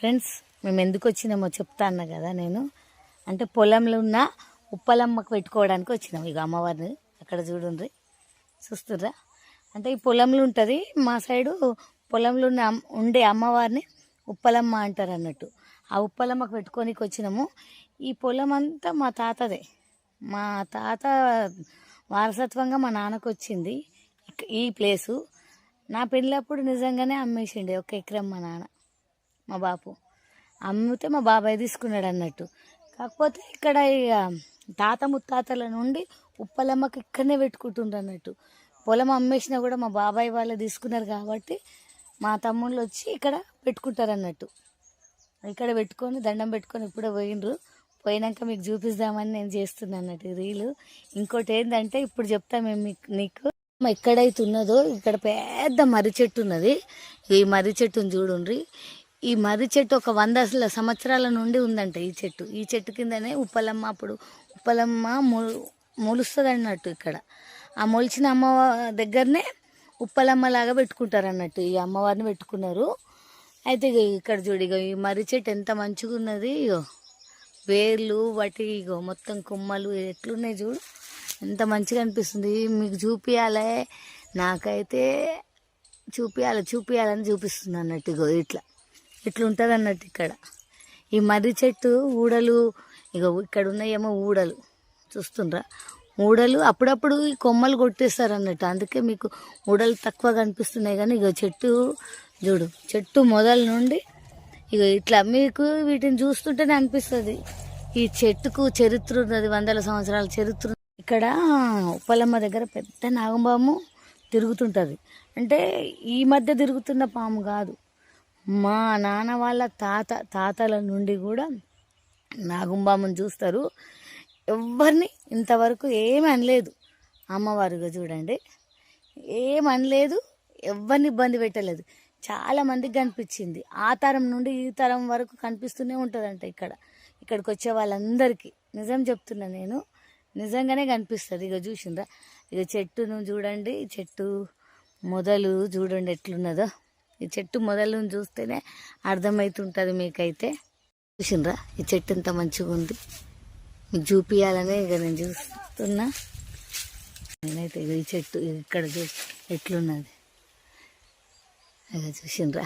Friends, మేము ఎందుకు వచ్చినామో చెప్తా అన్నా కదా నేను. అంటే పొలంలో ఉన్న ఉప్పలమ్మకు పెట్టుకోవడానికి వచ్చినాము. ఇక అమ్మవారిని అక్కడ చూడండి, చూస్తుర్రా. అంటే ఈ పొలంలో ఉంటుంది, మా సైడు పొలంలో ఉన్న ఉండే అమ్మవారిని ఉప్పలమ్మ అంటారు అన్నట్టు. ఆ ఉప్పలమ్మకు పెట్టుకోనికి వచ్చినాము. ఈ పొలం అంతా మా తాతదే. మా తాత వారసత్వంగా మా నాన్నకు వచ్చింది ఈ ప్లేసు. నా పెళ్ళప్పుడు నిజంగానే అమ్మేసిండే 1 ఎకరం మా నాన్న, మా బాపు అమ్మితే మా బాబాయ్ తీసుకున్నాడు అన్నట్టు. కాకపోతే ఇక్కడ ఇక తాత ముత్తాతల నుండి ఉప్పలమ్మకి ఇక్కడనే పెట్టుకుంటుండ్రు అన్నట్టు. పొలం అమ్మేసినా కూడా మా బాబాయ్ వాళ్ళు తీసుకున్నారు కాబట్టి మా తమ్ముళ్ళు వచ్చి ఇక్కడ పెట్టుకుంటారు అన్నట్టు. ఇక్కడ పెట్టుకొని దండం పెట్టుకొని ఇప్పుడే పోయినరు. పోయినాక మీకు చూపిద్దామని నేను చేస్తున్నాను అన్నట్టు రీలు. ఇంకోటి ఏంటంటే ఇప్పుడు చెప్తా మేము నీకు ఎక్కడైతే ఉన్నదో ఇక్కడ పెద్ద మర్రి చెట్టు ఉన్నది. ఈ మర్రి చెట్టును చూడండి. ఈ మర్రి చెట్టు ఒక 100 సంవత్సరాల నుండి ఉందంట ఈ చెట్టు. ఈ చెట్టు కిందనే ఉప్పలమ్మ అప్పుడు ఉప్పలమ్మ మొలుస్తుంది అన్నట్టు. ఇక్కడ ఆ మొలిచిన అమ్మ దగ్గరనే ఉప్పలమ్మ లాగా పెట్టుకుంటారు అన్నట్టు. ఈ అమ్మవారిని పెట్టుకున్నారు. అయితే ఇక్కడ చూడు, ఇక ఈ మర్రి చెట్టు ఎంత మంచిగా ఉన్నది. ఇగో వేర్లు వాటి ఇగో మొత్తం కొమ్మలు ఎట్లున్నాయి చూడు, ఎంత మంచిగా అనిపిస్తుంది. మీకు చూపించాలే, నాకైతే చూపించాలని చూపిస్తుంది అన్నట్టు. ఇగో ఇట్లుంటుంది అన్నట్టు ఇక్కడ. ఈ మర్రి చెట్టు ఊడలు ఇగో ఇక్కడ ఉన్నాయేమో ఊడలు, చూస్తుండ్రా. ఊడలు అప్పుడప్పుడు ఈ కొమ్మలు కొట్టేస్తారు అన్నట్టు, అందుకే మీకు ఊడలు తక్కువ కనిపిస్తున్నాయి. కానీ ఇగో చెట్టు చూడు, చెట్టు మొదల నుండి ఇగో ఇట్లా మీకు వీటిని చూస్తుంటేనే అనిపిస్తుంది ఈ చెట్టుకు చరిత్ర ఉన్నది, 100 సంవత్సరాల చరిత్ర. ఇక్కడ ఉప్పలమ్మ దగ్గర పెద్ద నాగంపాము తిరుగుతుంటుంది. అంటే ఈ మధ్య తిరుగుతున్న పాము కాదు, మా నాన్న వాళ్ళ తాతల నుండి కూడా నాగంపాముని చూస్తారు. ఎవరిని ఇంతవరకు ఏమి అనలేదు అమ్మవారుగా చూడండి, ఏమి అనలేదు, ఎవరిని ఇబ్బంది పెట్టలేదు. చాలా మందికి కనిపించింది. ఆ తరం నుండి ఈ తరం వరకు కనిపిస్తూనే ఉంటుందంట ఇక్కడికి వచ్చే వాళ్ళందరికీ. నిజం చెప్తున్నా నేను, నిజంగానే కనిపిస్తుంది. ఇక చూసిండ్రా, ఇక చెట్టును చూడండి, చెట్టు మొదలు చూడండి ఎట్లున్నదో. ఈ చెట్టు మొదలను చూస్తేనే అర్థమవుతుంటుంది మీకైతే. చూసిండ్రా ఈ చెట్టు ఎంత మంచిగా ఉంది, మీకు చూపించాలనే ఇక నేను చూస్తున్నా. నేనైతే ఇక ఈ చెట్టు ఇక్కడ ఎట్లున్నది ఇక చూసిండ్రా.